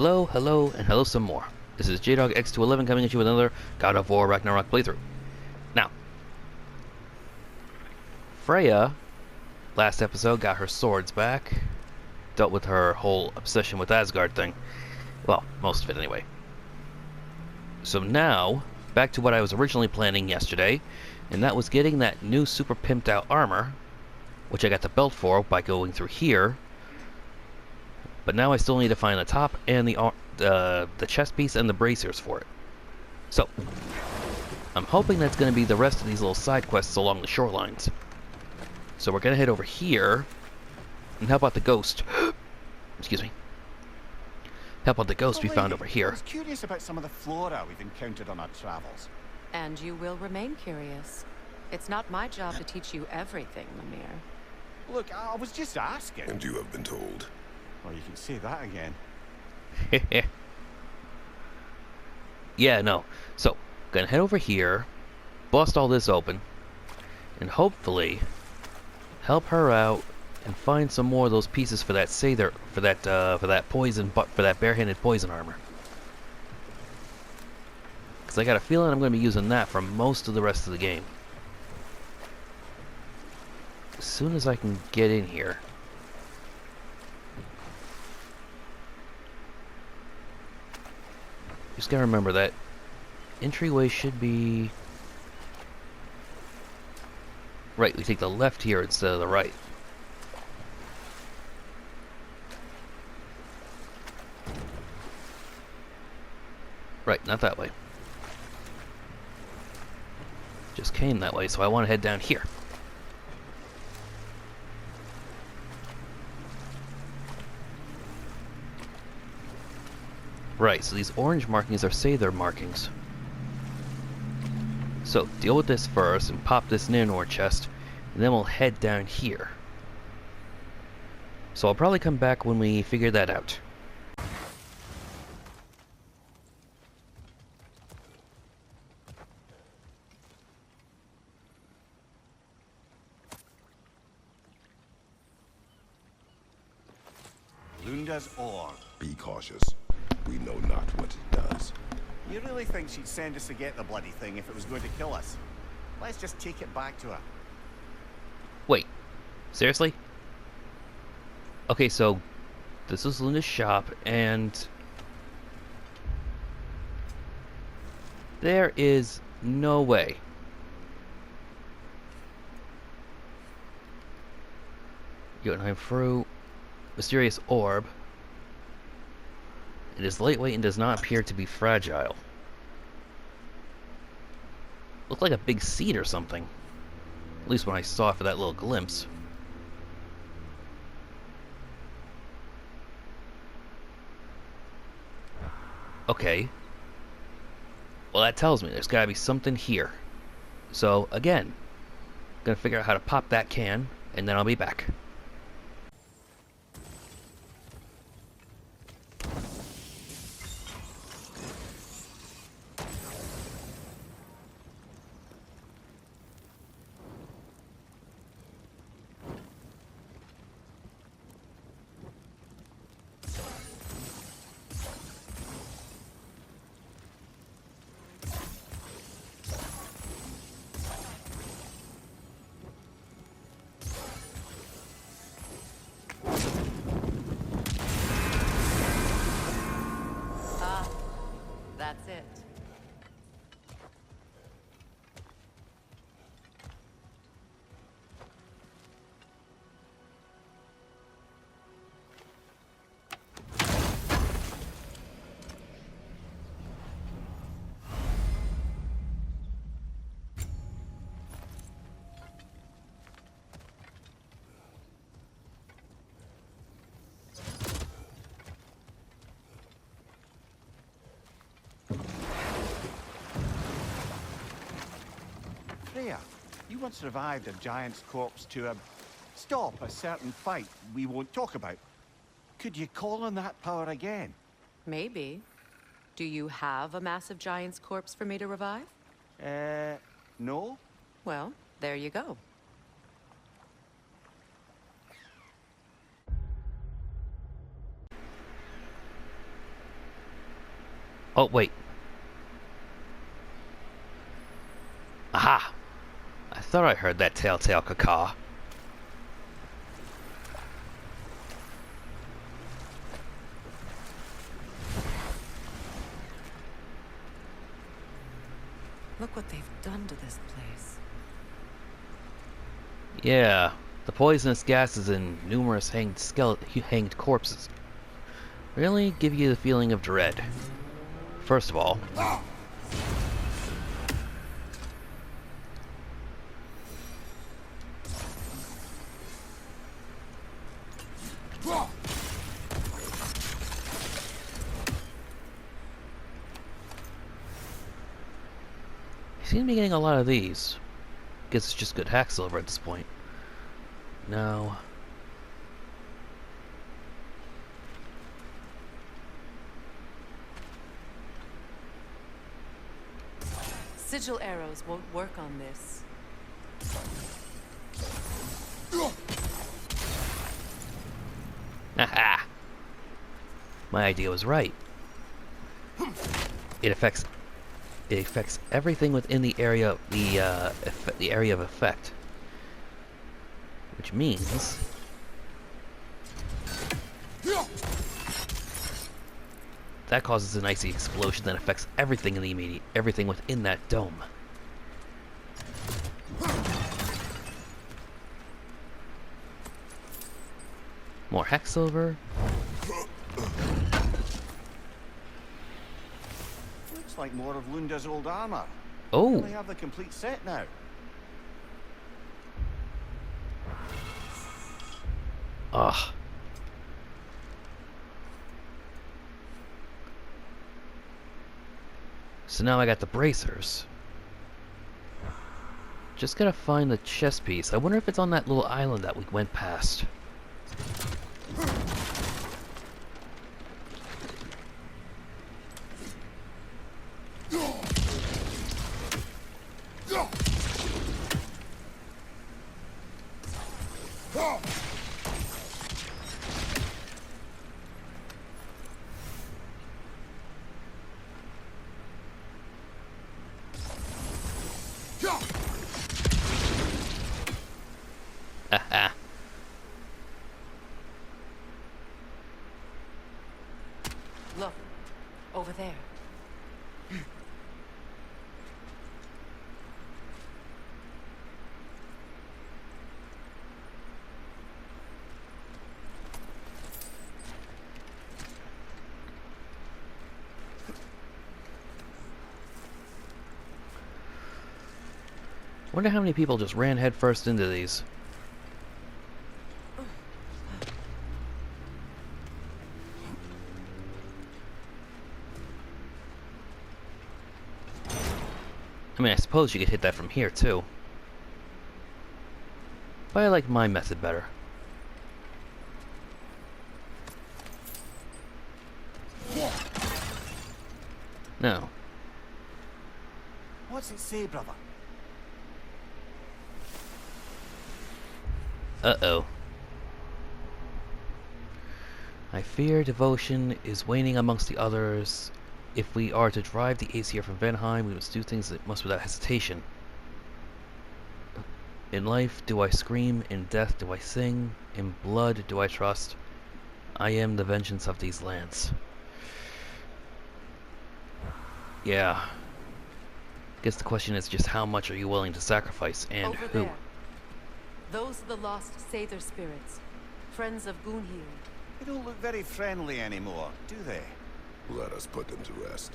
Hello, hello, and hello some more. This is JDog X211 coming at you with another God of War Ragnarök playthrough. Now, Freya, last episode, got her swords back, dealt with her whole obsession with Asgard thing. Well, most of it anyway. So now, back to what I was originally planning yesterday, and that was getting that new super pimped out armor, which I got the belt for by going through here. But now I still need to find the top and the chest piece and the bracers for it. So, I'm hoping that's going to be the rest of these little side quests along the shorelines. So we're going to head over here and help out the ghost. Excuse me. Help out the ghost we found over here. I was curious about some of the flora we've encountered on our travels. And you will remain curious. It's not my job to teach you everything, Mimir. Look, I was just asking. And you have been told. Well, you can say that again. Yeah, no. So, gonna head over here, bust all this open, and hopefully help her out and find some more of those pieces for that Seior, for that poison, for that barehanded poison armor. Because I got a feeling I'm gonna be using that for most of the rest of the game. As soon as I can get in here. Just gotta remember that entryway should be... Right, we take the left here instead of the right. Right, not that way. Just came that way, so I want to head down here. Right, so these orange markings are Seior markings. So, deal with this first and pop this in an ore chest, and then we'll head down here. So I'll probably come back when we figure that out. Lunda's ore. Be cautious. We know not what it does. You really think she'd send us to get the bloody thing if it was going to kill us? Let's just take it back to her. Wait, seriously? Okay, so this is Lunda's shop, and there is no way. Jotunheim fruit, mysterious orb. It is lightweight and does not appear to be fragile. Looked like a big seed or something. At least when I saw it for that little glimpse. Okay. Well, that tells me there's gotta be something here. So, again, gonna figure out how to pop that can, and then I'll be back. That's it. Freya, you once revived a giant's corpse to stop a certain fight we won't talk about. Could you call on that power again? Maybe. Do you have a massive giant's corpse for me to revive? No? Well, there you go. Oh, wait. Aha! I thought I heard that telltale caw. Look what they've done to this place. Yeah, the poisonous gases and numerous hanged corpses really give you the feeling of dread. First of all, I seem to be getting a lot of these. Guess it's just good hack silver at this point. No. Sigil arrows won't work on this. Haha! My idea was right. It affects everything within the area of the area of effect, which means that causes an icy explosion that affects everything in the everything within that dome. More hex silver. Looks like more of Lunda's old armor. Oh! They have the complete set now. Ugh. So now I got the bracers. Just gotta find the chest piece. I wonder if it's on that little island that we went past. Haha. Look, over there. Wonder how many people just ran headfirst into these. I mean, I suppose you could hit that from here, too. But I like my method better. No. What's it say, brother? Uh-oh. I fear devotion is waning amongst the others. If we are to drive the Aesir from Vanaheim, we must do things that must without hesitation. In life do I scream, in death do I sing, in blood do I trust. I am the vengeance of these lands. Yeah. Guess the question is just how much are you willing to sacrifice, and Over who? there. Those are the lost Seior spirits, friends of Gunhild. They don't look very friendly anymore, do they? Let us put them to rest.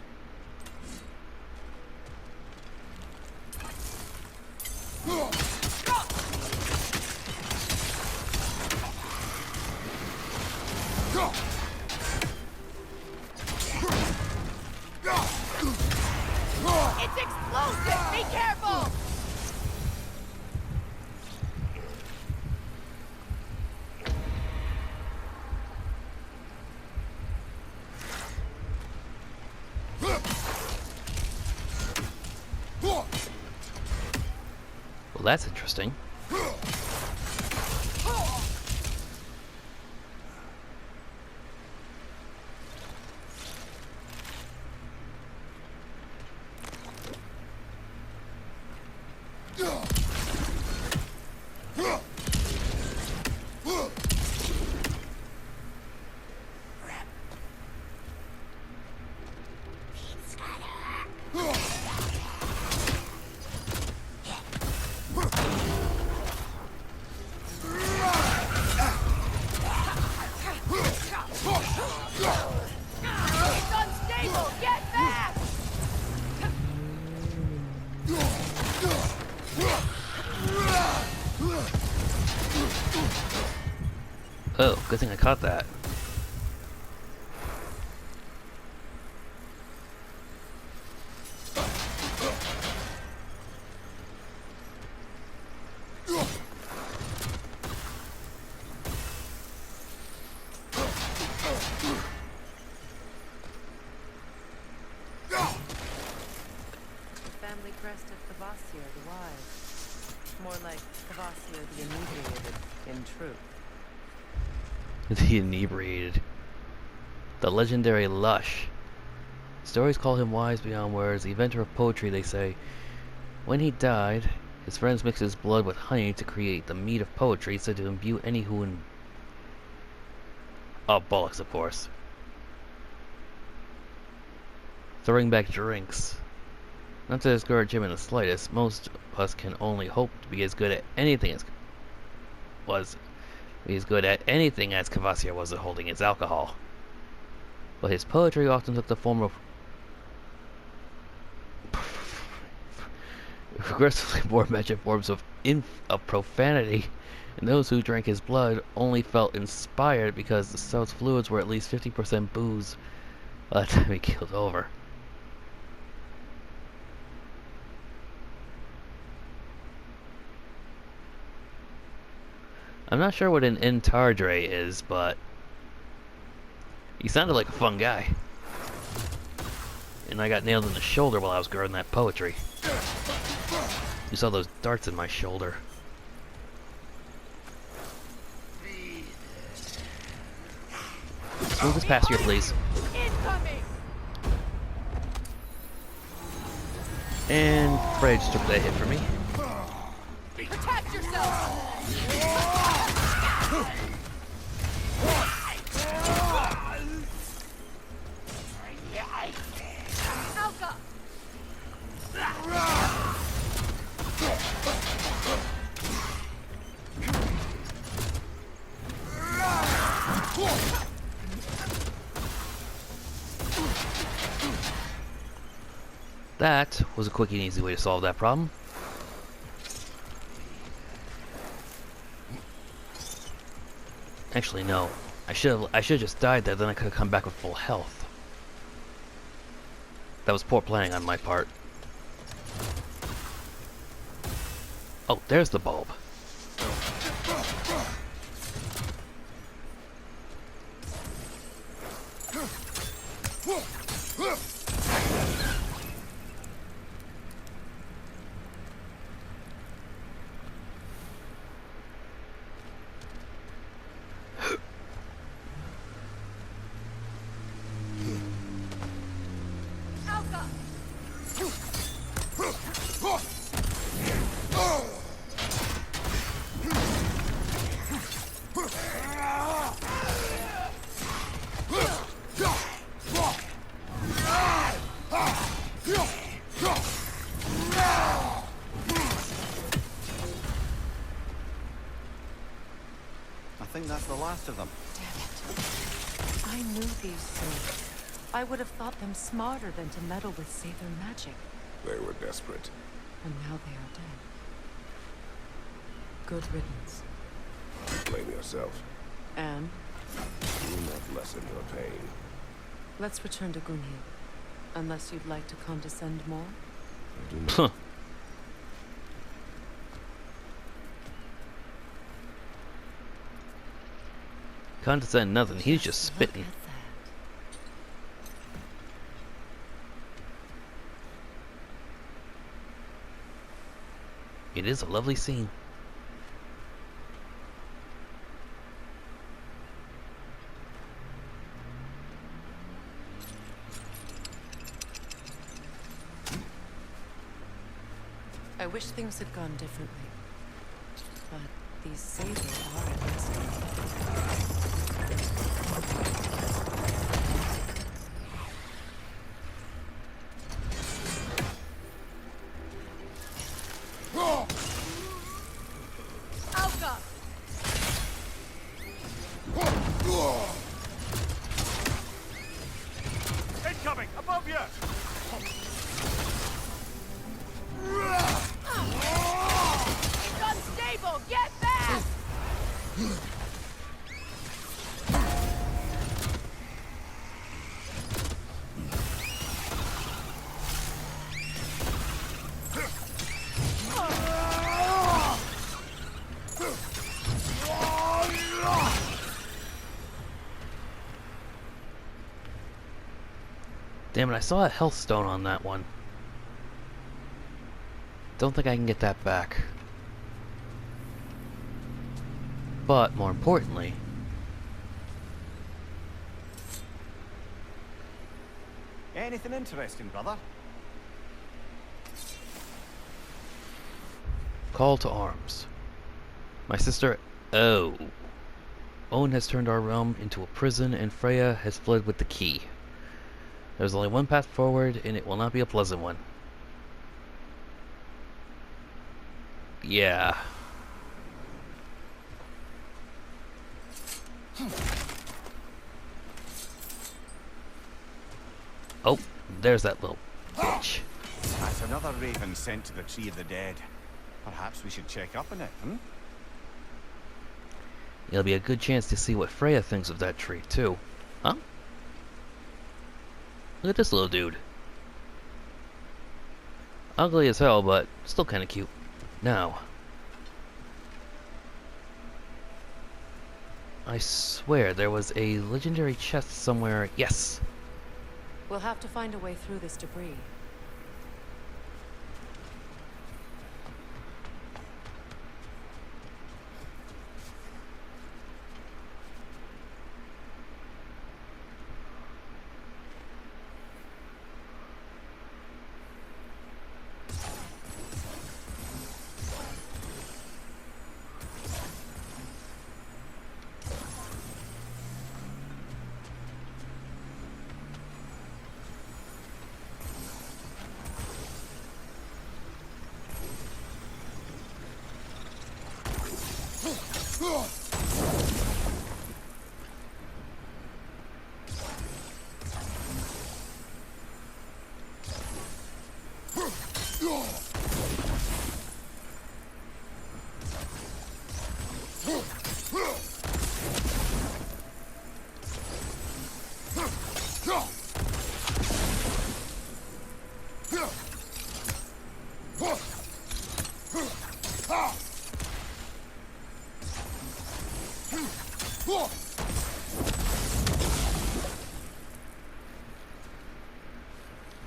It's explosive! Be careful! Well, that's interesting. Oh, good thing I caught that. Family crest of Kvsir the Wise. More like Kvsir the Inebriated, in truth. The Inebriated. The legendary Lush. Stories call him wise beyond words, the inventor of poetry, they say. When he died, his friends mixed his blood with honey to create the mead of poetry, said to imbue any who Oh, bollocks, of course. Throwing back drinks. Not to discourage him in the slightest, most of us can only hope to be as good at anything as Kvsir was at holding his alcohol. But his poetry often took the form of progressively more mentioned forms of profanity, and those who drank his blood only felt inspired because the stout's fluids were at least 50% booze by the time he keeled over. I'm not sure what an intardre is, but he sounded like a fun guy. And I got nailed in the shoulder while I was growing that poetry. You saw those darts in my shoulder. Move this past here, please. And Freya just took that hit for me. Protect yourself! Alka! That was a quick and easy way to solve that problem. Actually, no. I should have just died there, then I could have come back with full health. That was poor planning on my part. Oh, there's the bulb. I think that's the last of them. Damn it. I knew these things. I would have thought them smarter than to meddle with Seior magic. They were desperate. And now they are dead. Good riddance. Blame yourself. And Do not lessen your pain. let's return to Gunhild. Unless you'd like to condescend more. Do not. Huh. Condescend nothing, he's just spitting. Look at that. It is a lovely scene. I wish things had gone differently. But these Seior are at risk. Alka! Incoming! Above you! It's unstable! Get back! Damn it, I saw a health stone on that one. Don't think I can get that back. But, more importantly... Anything interesting, brother? Call to arms. My sister... Oh. Odin has turned our realm into a prison, and Freya has fled with the key. There's only one path forward, and it will not be a pleasant one. Yeah. Oh, there's that little bitch. That's another raven sent to the Tree of the Dead. Perhaps we should check up on it, hmm? It'll be a good chance to see what Freya thinks of that tree, too. Huh? Look at this little dude. Ugly as hell, but still kind of cute. Now. I swear there was a legendary chest somewhere. Yes! We'll have to find a way through this debris.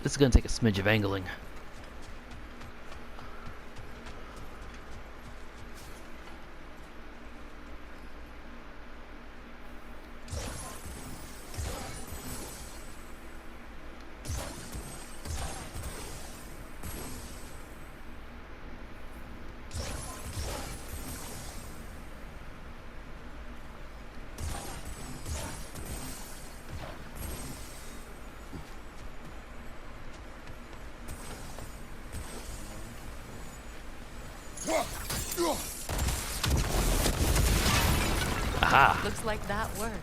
This is gonna take a smidge of angling. Aha! Looks like that worked.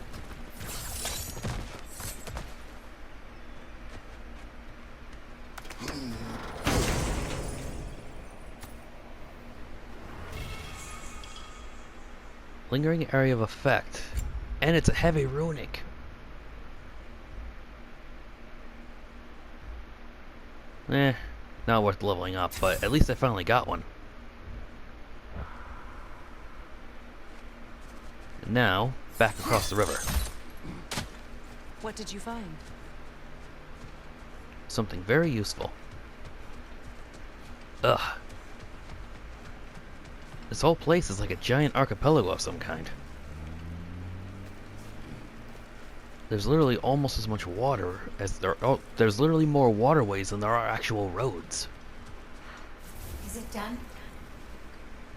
Lingering area of effect. And it's a heavy runic. Not worth leveling up, but at least I finally got one. And now, back across the river. What did you find? Something very useful. Ugh. This whole place is like a giant archipelago of some kind. There's literally almost as much water as there are. There's literally more waterways than there are actual roads. Is it done?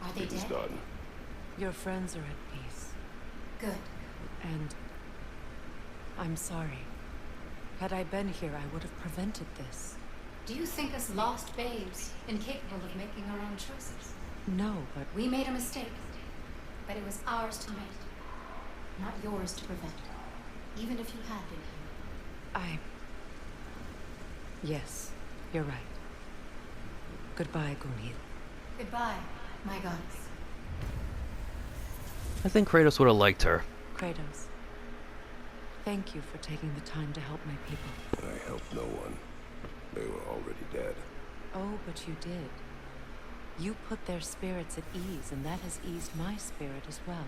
Are they It is dead? done. Your friends are at peace. Good. And I'm sorry. Had I been here, I would have prevented this. Do you think us lost babes, incapable of making our own choices? No, but We made a mistake, but it was ours to make, not yours to prevent. Even if you had been here. Yes, you're right. Goodbye, Gunhild. Goodbye, my goddess. I think Kratos would have liked her. Kratos, thank you for taking the time to help my people. I helped no one. They were already dead. Oh, but you did. You put their spirits at ease, and that has eased my spirit as well.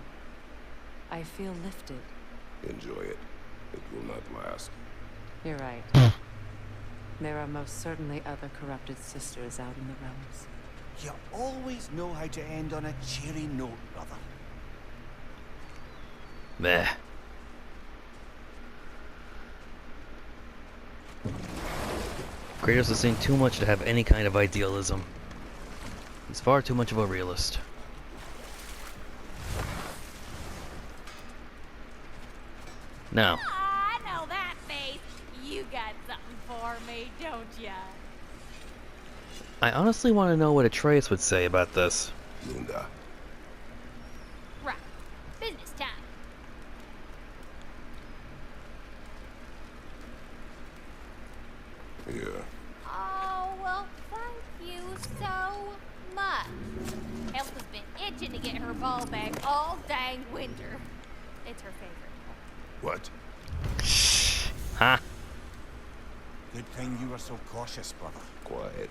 I feel lifted. Enjoy it. It will not last. You're right. There are most certainly other corrupted sisters out in the realms. You always know how to end on a cheery note, brother. Meh. Kratos has seen too much to have any kind of idealism. He's far too much of a realist. Now, I know that face. You got something for me, don't ya? I honestly want to know what Atreus would say about this. Lunda. Right. Business time. Yeah. Oh, well, thank you so much. Elf has been itching to get her ball back all dang winter. It's her favorite. What? Huh? Good thing you were so cautious, brother. Quiet.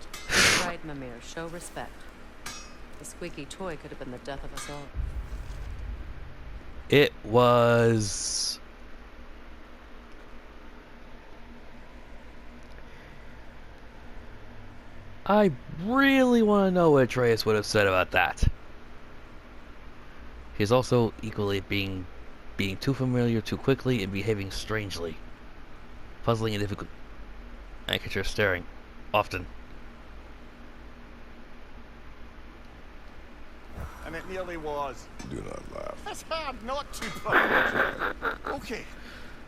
Right, Mimir, show respect. The squeaky toy could have been the death of us all. It was... I really want to know what Atreus would have said about that. He's also equally being too familiar too quickly and behaving strangely. Puzzling and difficult. I catch her staring. Often. And it nearly was. Do not laugh. It's hard not to, brother. Okay.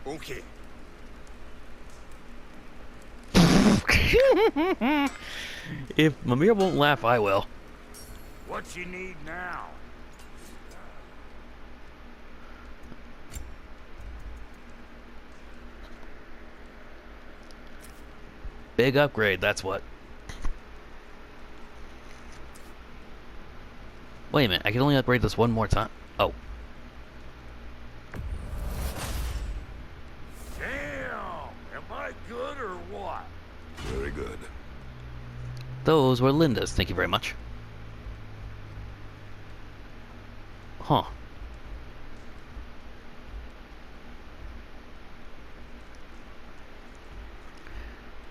Okay. If Mimir won't laugh, I will. What you need now? Big upgrade, that's what. Wait a minute, I can only upgrade this one more time. Oh. Damn! Am I good or what? Very good. Those were Linda's, thank you very much. Huh.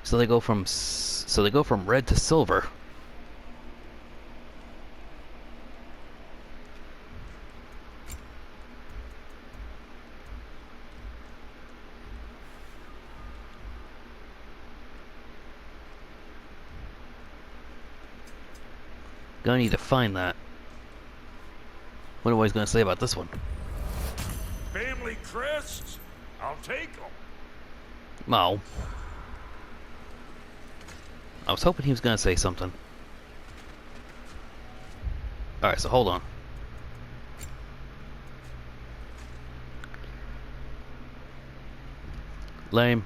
So they go from red to silver. Gonna need to find that. What am I gonna say about this one? Family crests? I'll take them. No. I was hoping he was gonna say something. Alright, so hold on. Lame.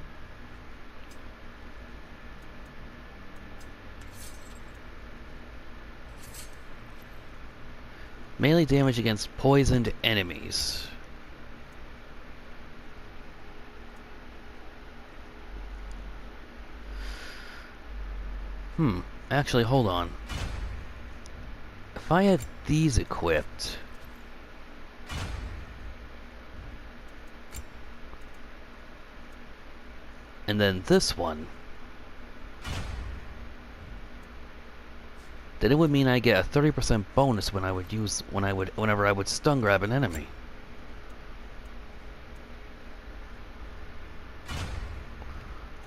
Melee damage against poisoned enemies. Actually, hold on. If I had these equipped... and then this one... then it would mean I get a 30% bonus when I would whenever I would stun grab an enemy.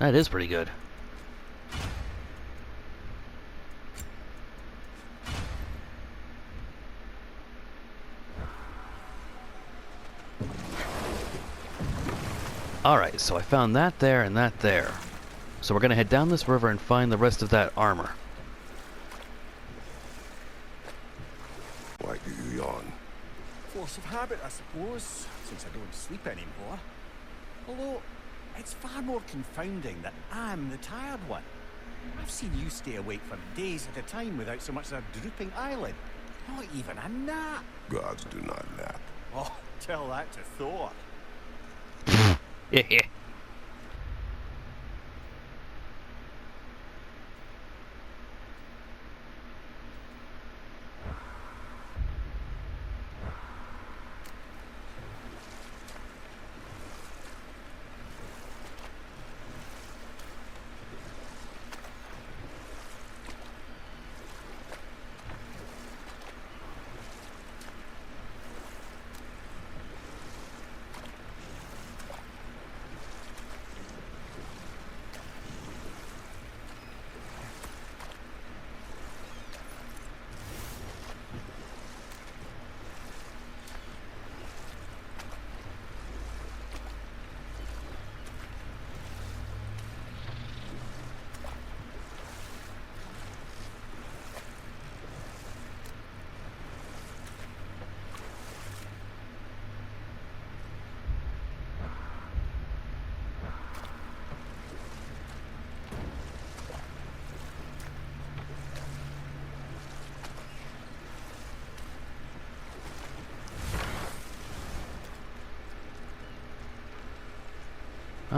That is pretty good. Alright, so I found that there and that there. So we're gonna head down this river and find the rest of that armor. Why do you yawn? Force of habit, I suppose, since I don't sleep anymore. Although, it's far more confounding that I'm the tired one. I've seen you stay awake for days at a time without so much as a drooping eyelid. Not even a nap. Gods do not nap. Oh, tell that to Thor. Yeah.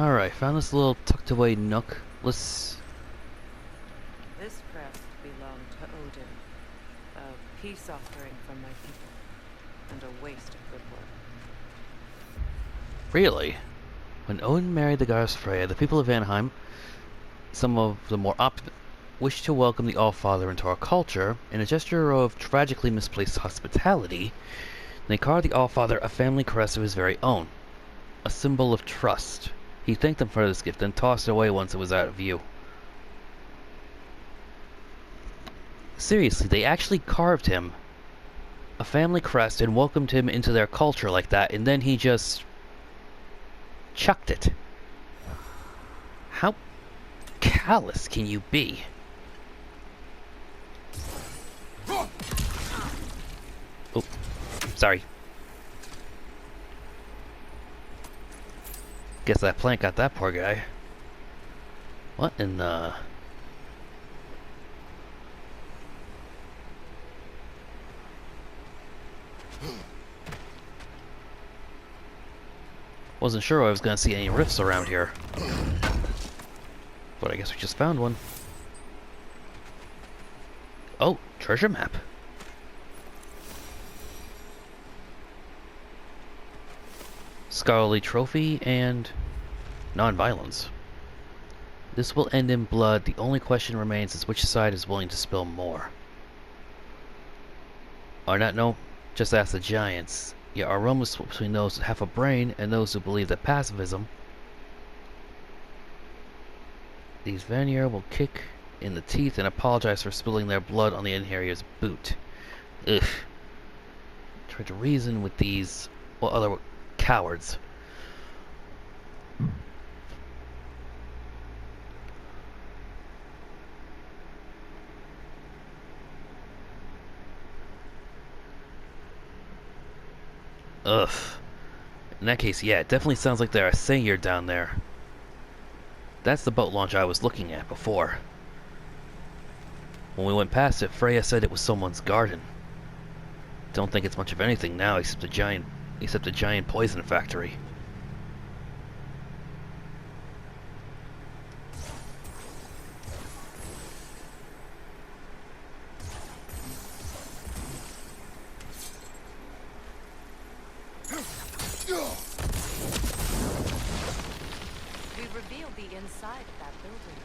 Alright, found this little tucked away nook. Let's... This crest belonged to Odin. A peace offering from my people. And a waste of good work. Really? When Odin married the goddess Freya, the people of Vanaheim, some of the more optimistic, wished to welcome the Allfather into our culture. In a gesture of tragically misplaced hospitality, they carved the Allfather a family crest of his very own. A symbol of trust. He thanked them for this gift, then tossed it away once it was out of view. Seriously, they actually carved him a family crest and welcomed him into their culture like that, and then he just chucked it. How callous can you be? Oh, sorry. Guess that plant got that poor guy. What in the... Wasn't sure I was gonna see any rifts around here. But I guess we just found one. Oh, treasure map. Scholarly trophy and nonviolence. This will end in blood. The only question remains is which side is willing to spill more. Or not, no, just ask the giants. Yeah, our realm is split between those with half a brain and those who believe that pacifism. These Vanir will kick in the teeth and apologize for spilling their blood on the Inherior's boot. Ugh. Try to reason with these, well, other cowards. Ugh. In that case, yeah, it definitely sounds like there are Seior down there. That's the boat launch I was looking at before. When we went past it, Freya said it was someone's garden. Don't think it's much of anything now except a giant poison factory. We revealed the inside of that building.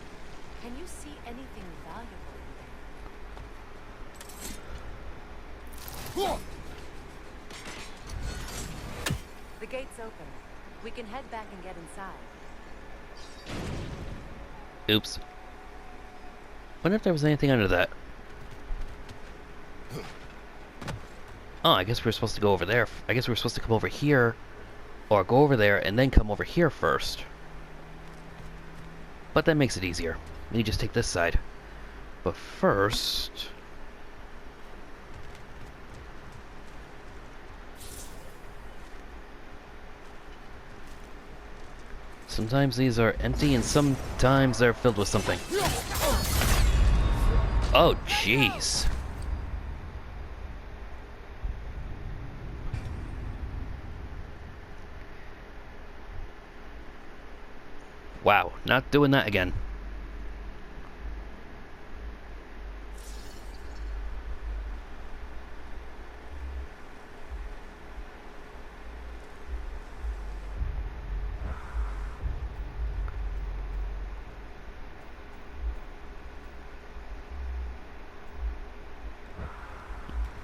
Can you see anything valuable in there? The gate's open. We can head back and get inside. Oops. Wonder if there was anything under that. Oh, I guess we were supposed to go over there. I guess we were supposed to come over here, or go over there and then come over here first. But that makes it easier. We just take this side. But first... sometimes these are empty and sometimes they're filled with something. Oh, jeez. Wow, not doing that again.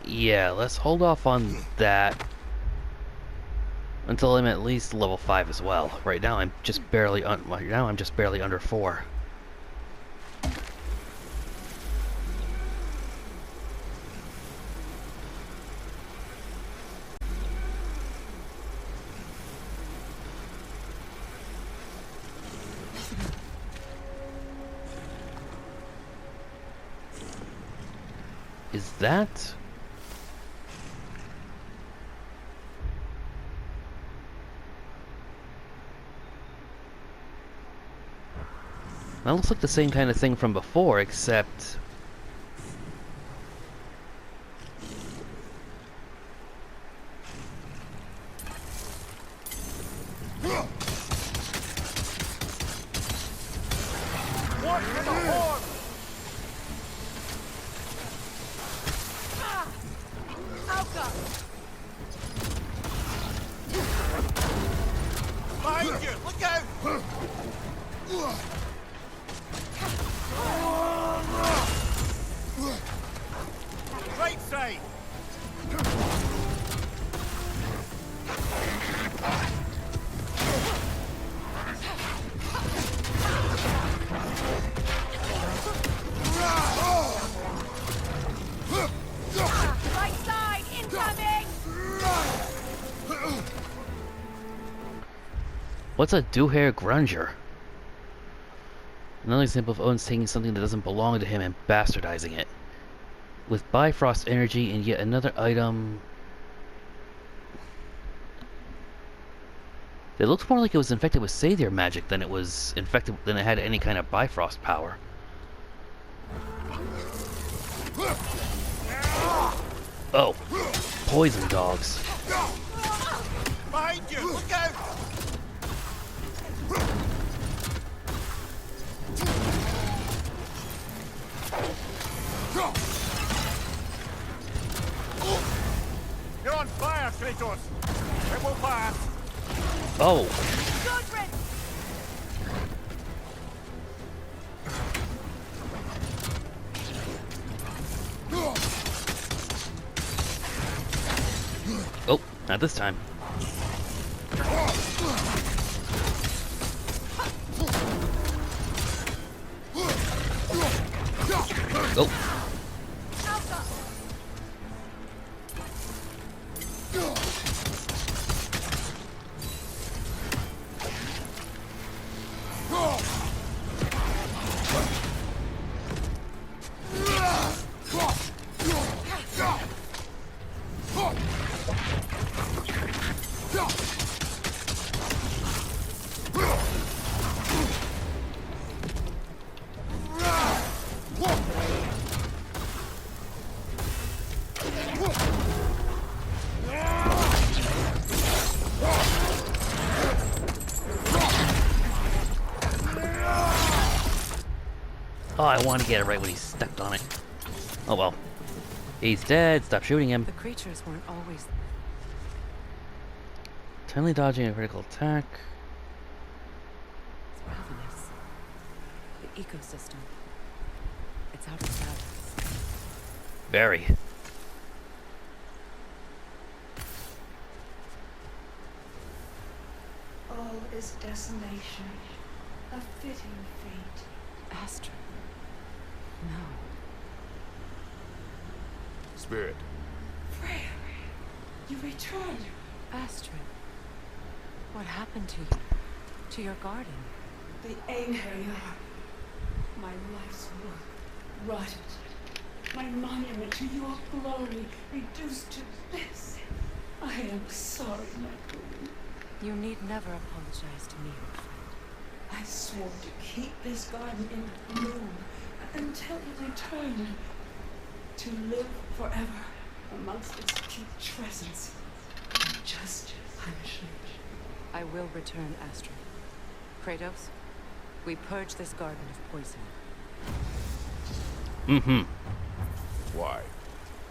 Yeah, let's hold off on that until I'm at least level 5 as well. Right now I'm just barely under 4. Is that... that looks like the same kind of thing from before, except... What's a Dodher Gradungr? Another example of Odin's taking something that doesn't belong to him and bastardizing it. With Bifrost energy and yet another item... It looks more like it was infected with Seior magic than it was infected than it had any kind of Bifrost power. Oh, poison dogs. Behind you! Look out! You're on fire, Kratos! It will pass! Oh, Gudrun! oh, not this time. Oh. Oh, I want to get it right when he stepped on it. Oh well. He's dead. Stop shooting him. The creatures weren't always... Timely dodging a critical attack. It's ravenous. The ecosystem. It's out of balance. Very. All is desolation, a fitting fate. Astrid. No. Spirit. Freya, you returned. Astrid. What happened to you? To your garden? The anger you are. My life's work rotted. My monument to your glory reduced to this. I am sorry, my queen. You need never apologize to me, my friend. I swore to keep this garden in bloom until you returned. To live forever amongst its putrescence and just punishment. I will return, Astrid. Kratos, we purge this garden of poison. Mm-hmm. Why?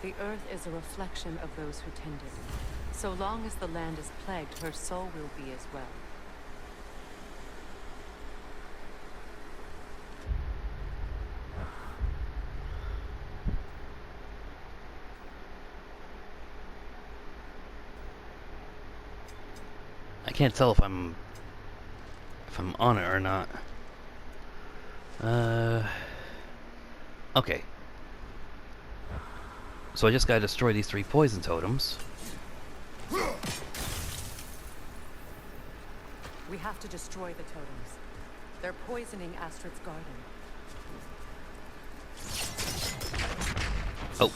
The earth is a reflection of those who tend it. So long as the land is plagued, her soul will be as well. I can't tell if I'm on it or not. Okay. So I just gotta destroy these 3 poison totems. We have to destroy the totems. They're poisoning Astrid's garden. Oh.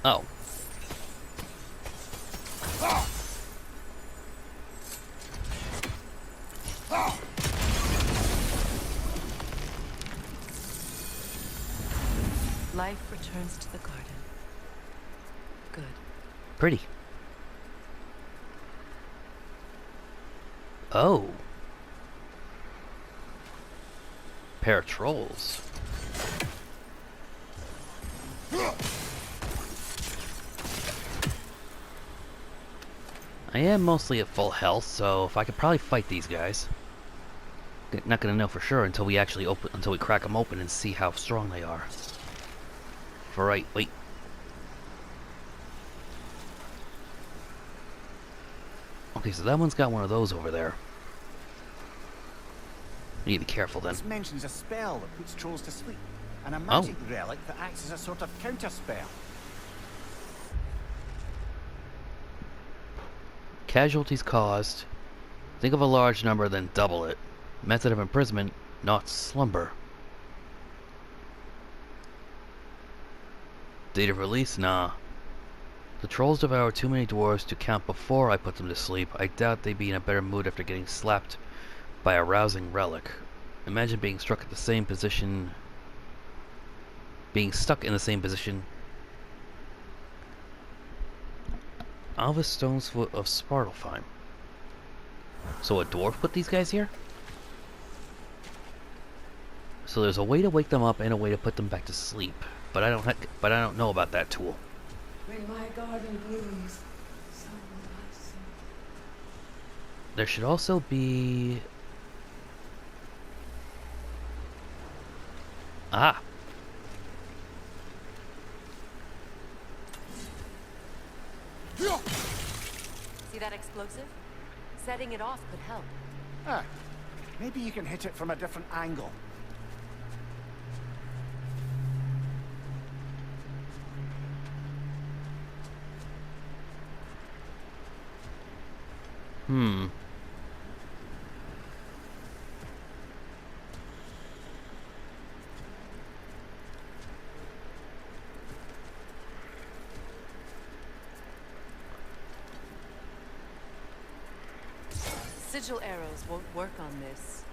Oh. Life returns to the garden. Good. Pretty. Oh. Pair of trolls. I am mostly at full health, so if I could probably fight these guys. Not gonna know for sure until we actually crack them open and see how strong they are. Right, wait. Okay, so that one's got one of those over there. Need to be careful then. This mentions a spell that puts trolls to sleep, and a magic relic that acts as a sort of counter spell. Casualties caused. Think of a large number, then double it. Method of imprisonment, not slumber. Date of release? Nah. The trolls devour too many dwarves to count before I put them to sleep. I doubt they'd be in a better mood after getting slapped by a rousing relic. Imagine being struck at the same position. Being stuck in the same position. Alva Stone's Foot of Svartalfheim. So a dwarf put these guys here? So there's a way to wake them up and a way to put them back to sleep. But I don't know about that tool. When my garden blooms, so will I sing. There should also be... Ah! See that explosive? Setting it off could help. Ah, maybe you can hit it from a different angle. Sigil arrows won't work on this.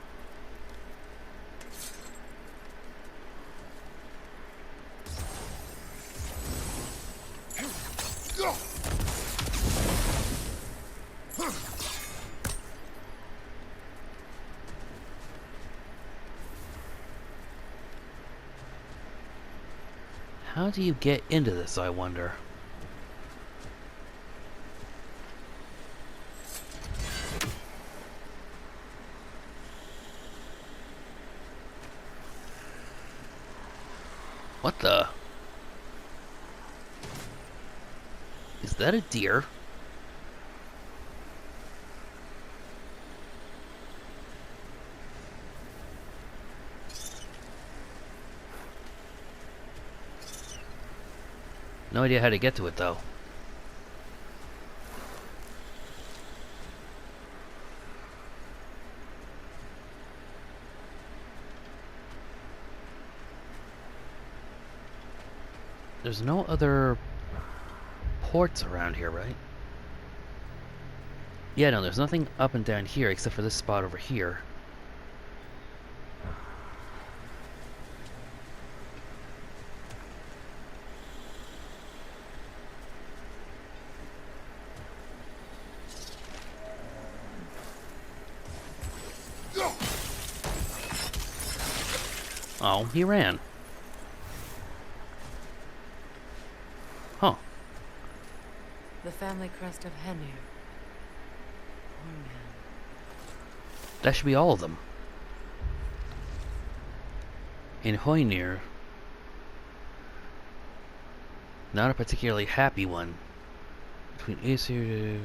How do you get into this, I wonder? What the? Is that a deer? No idea how to get to it though. There's no other ports around here, right? Yeah, no, there's nothing up and down here except for this spot over here. Oh, he ran. Huh. The family crest of Hoenir. Poor man. That should be all of them. In Hoenir, not a particularly happy one. Between Aesir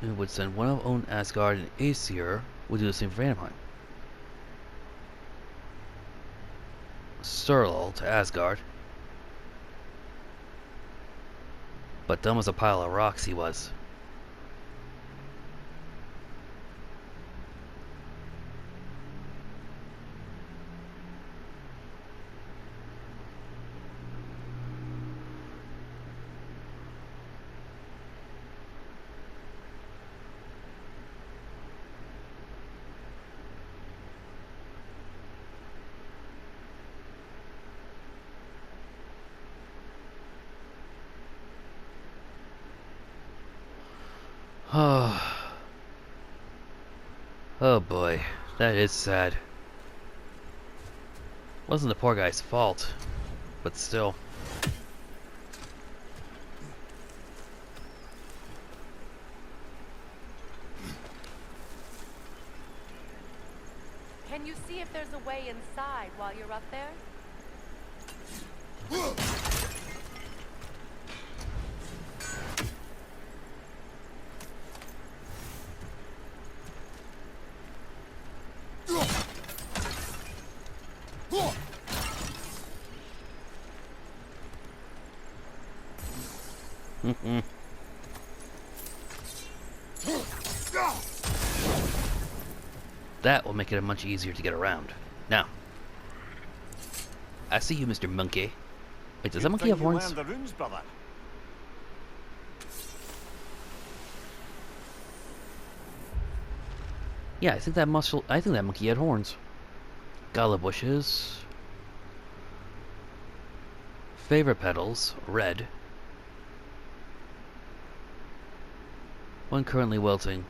it would send one of own Asgard and Aesir would do the same for Vanaheim. Sturlull to Asgard. But dumb as a pile of rocks he was. Oh boy, that is sad. Wasn't the poor guy's fault, but still. Can you see if there's a way inside while you're up there? That will make it much easier to get around. Now, I see you, Mr. Monkey. Wait, does that monkey have horns? Learned the runes, brother. Yeah, I think that monkey had horns. Gala bushes. Favorite petals, red. One currently wilting.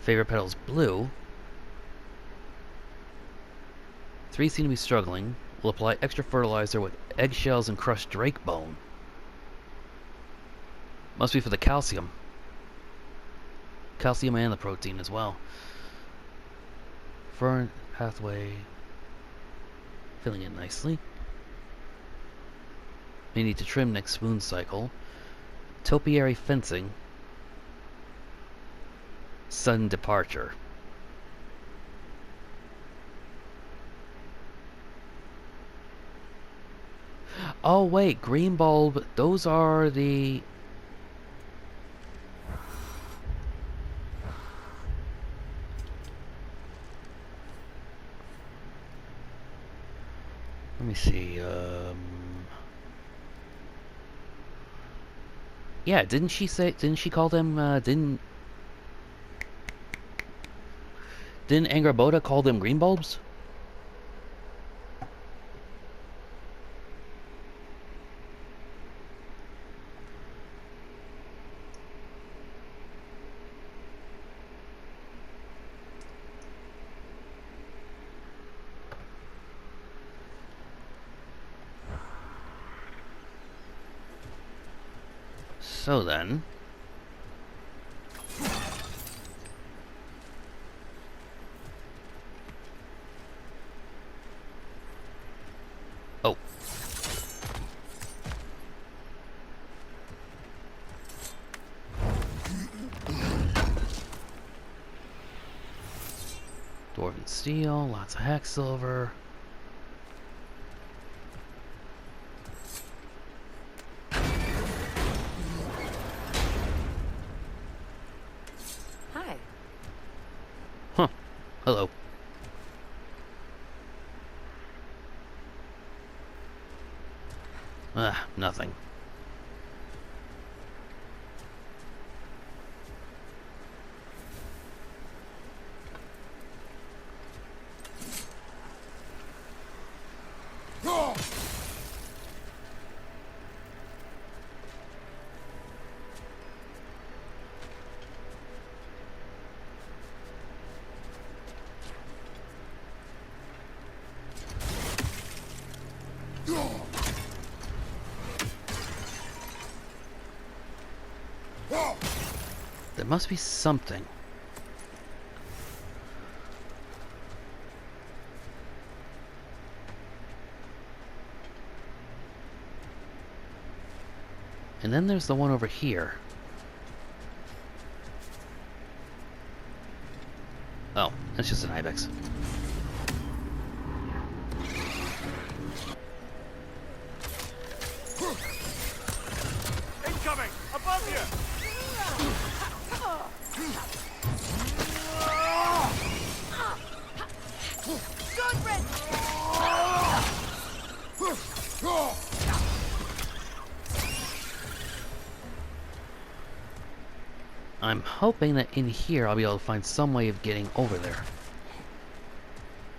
Favorite petals, blue. 3 seem to be struggling. We'll apply extra fertilizer with eggshells and crushed drake bone. Must be for the calcium. Calcium and the protein as well. Fern pathway. Filling it nicely. May need to trim next moon cycle. Topiary fencing. Sudden departure. Oh wait, green bulb, those are the... Let me see, yeah, didn't she call them, didn't Angraboda call them green bulbs? So then... Oh. Dwarven steel, lots of hack silver. Hi. Huh. Hello. Ah, nothing. There must be something. And then there's the one over here. Oh, that's just an ibex. Incoming! Above you! I'm hoping that in here I'll be able to find some way of getting over there.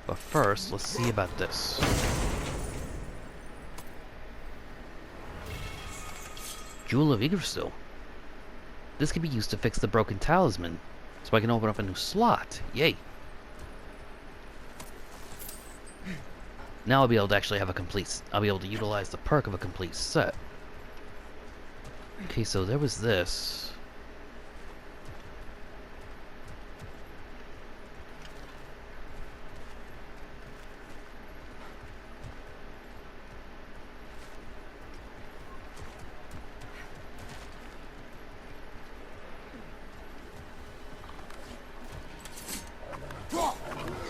But first, let's see about this. Jewel of Yggdrasil. This can be used to fix the broken talisman, so I can open up a new slot. Yay! Now I'll be able to actually have a complete... I'll be able to utilize the perk of a complete set. Okay, so there was this.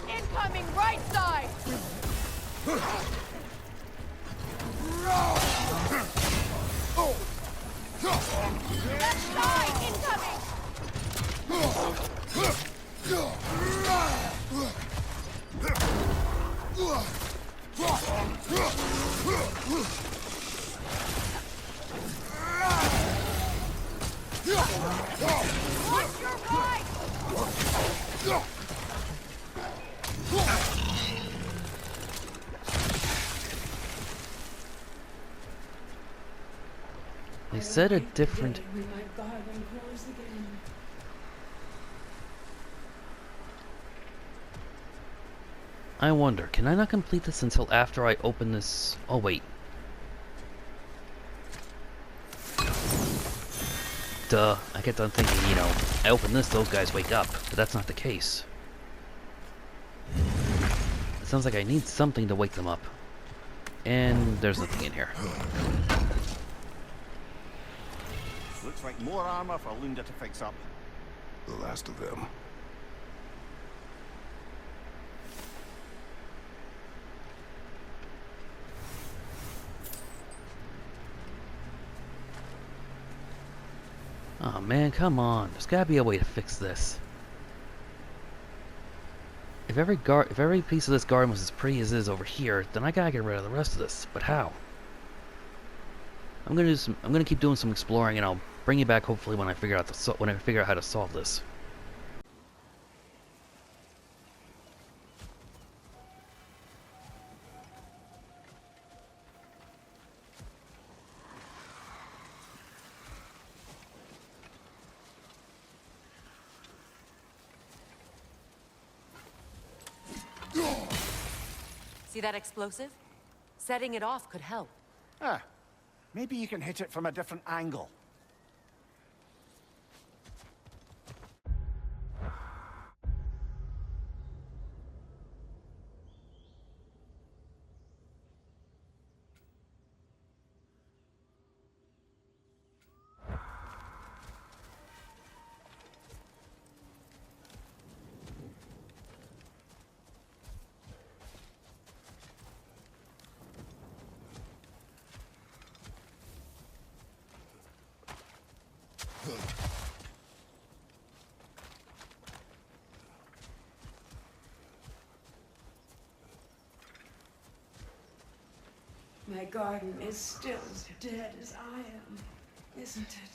Incoming right side! said a different... When my garden grows again. I wonder, can I not complete this until after I open this... Oh, wait. Duh, I get done thinking, you know, I open this, those guys wake up. But that's not the case. It sounds like I need something to wake them up. And there's nothing in here. Looks like more armor for Lunda to fix up. The last of them. Oh man, come on. There's gotta be a way to fix this. If every piece of this garden was as pretty as it is over here, then I gotta get rid of the rest of this. But how? I'm gonna keep doing some exploring, and I'll bring you back hopefully when I figure out how to solve this. See that explosive? Setting it off could help. Ah, maybe you can hit it from a different angle. My garden is still as dead as I am, isn't it?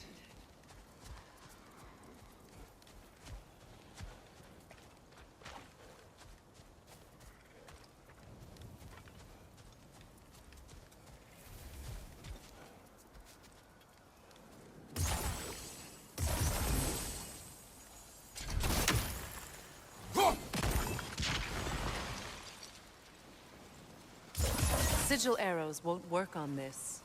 Sigil arrows won't work on this.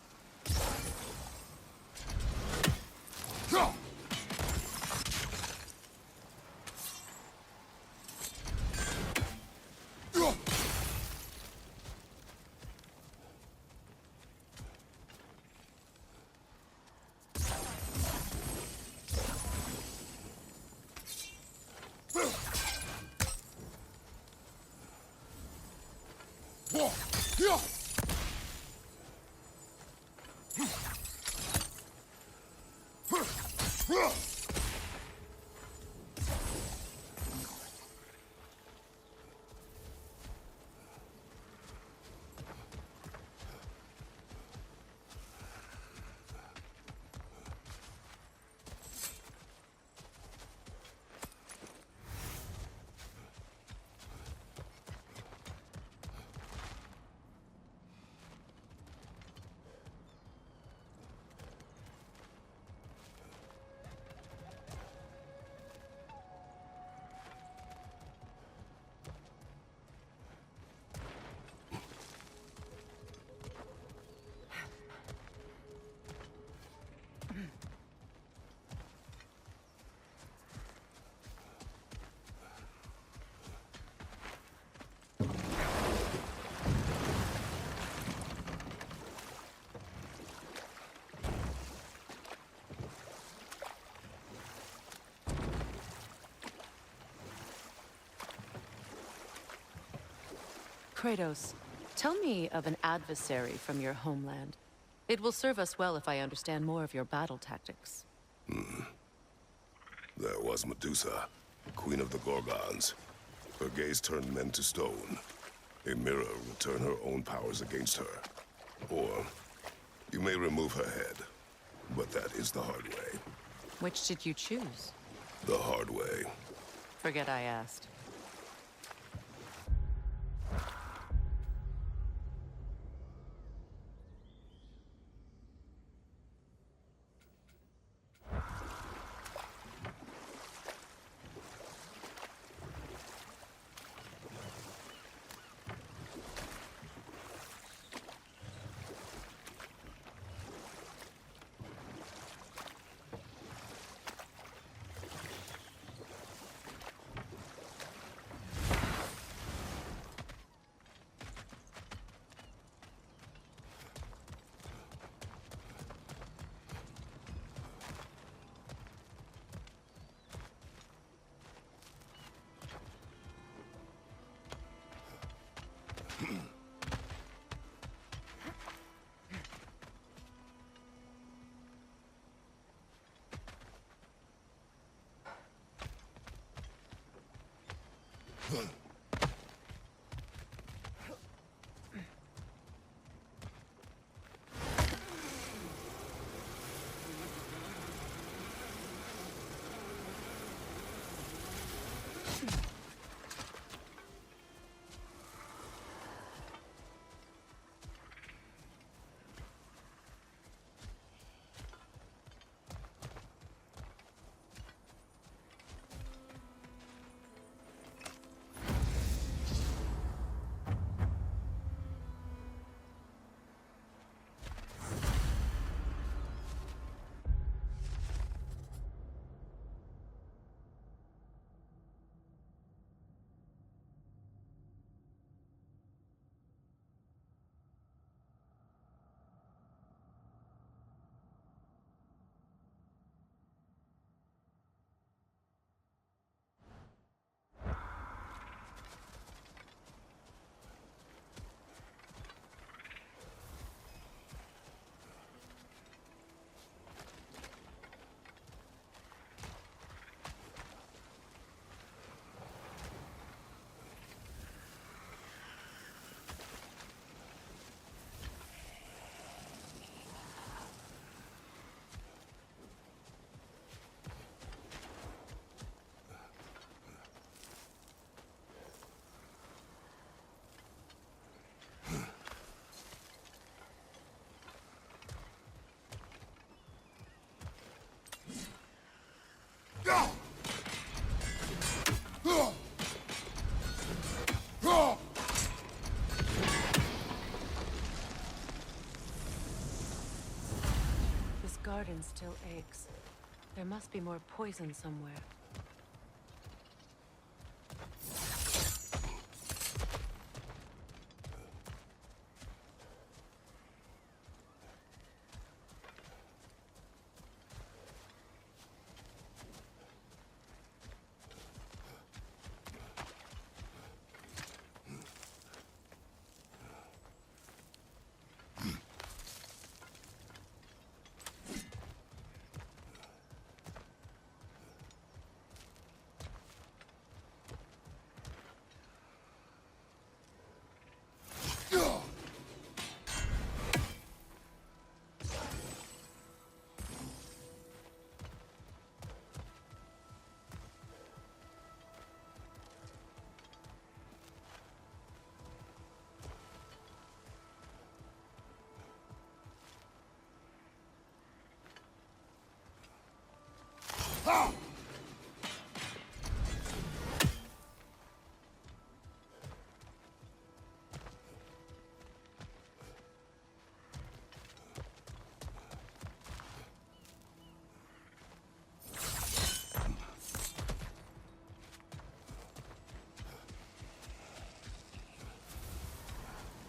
Kratos, tell me of an adversary from your homeland. It will serve us well if I understand more of your battle tactics. There was Medusa, queen of the Gorgons. Her gaze turned men to stone. A mirror will turn her own powers against her. Or, you may remove her head. But that is the hard way. Which did you choose? The hard way. Forget I asked. This garden still aches. There must be more poison somewhere.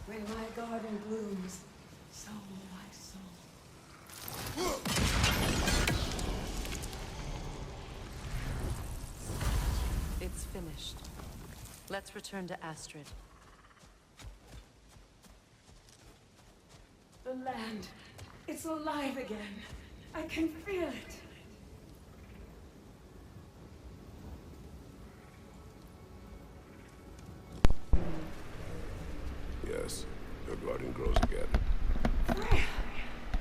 When my garden blooms, so will my soul. It's finished. Let's return to Astrid. The land, it's alive again. I can feel it. Yes, your garden grows again. Freya,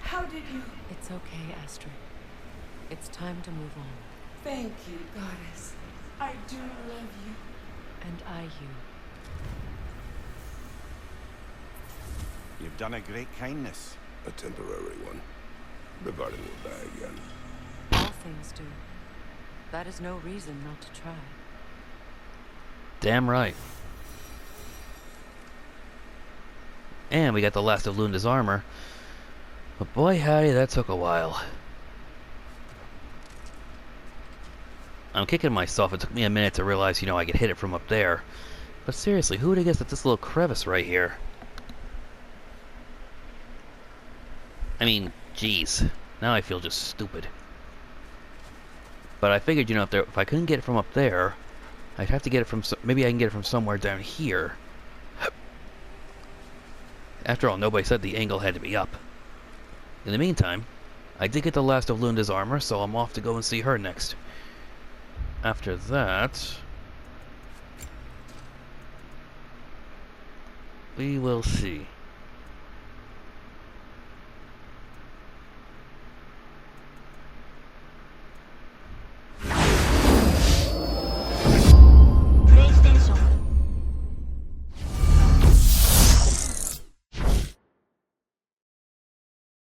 how did you? It's okay, Astrid. It's time to move on. Thank you, goddess. I do love you. And I you. You've done a great kindness. A temporary one. The garden will die again. All things do. That is no reason not to try. Damn right. And we got the last of Lunda's armor. But boy howdy, that took a while. I'm kicking myself. It took me a minute to realize, I could hit it from up there. But seriously, who would have guessed that this little crevice right here? I mean, jeez. Now I feel just stupid. But I figured, if I couldn't get it from up there, I'd have to get it from... Maybe I can get it from somewhere down here. After all, nobody said the angle had to be up. In the meantime, I did get the last of Lunda's armor, so I'm off to go and see her next. After that... We will see.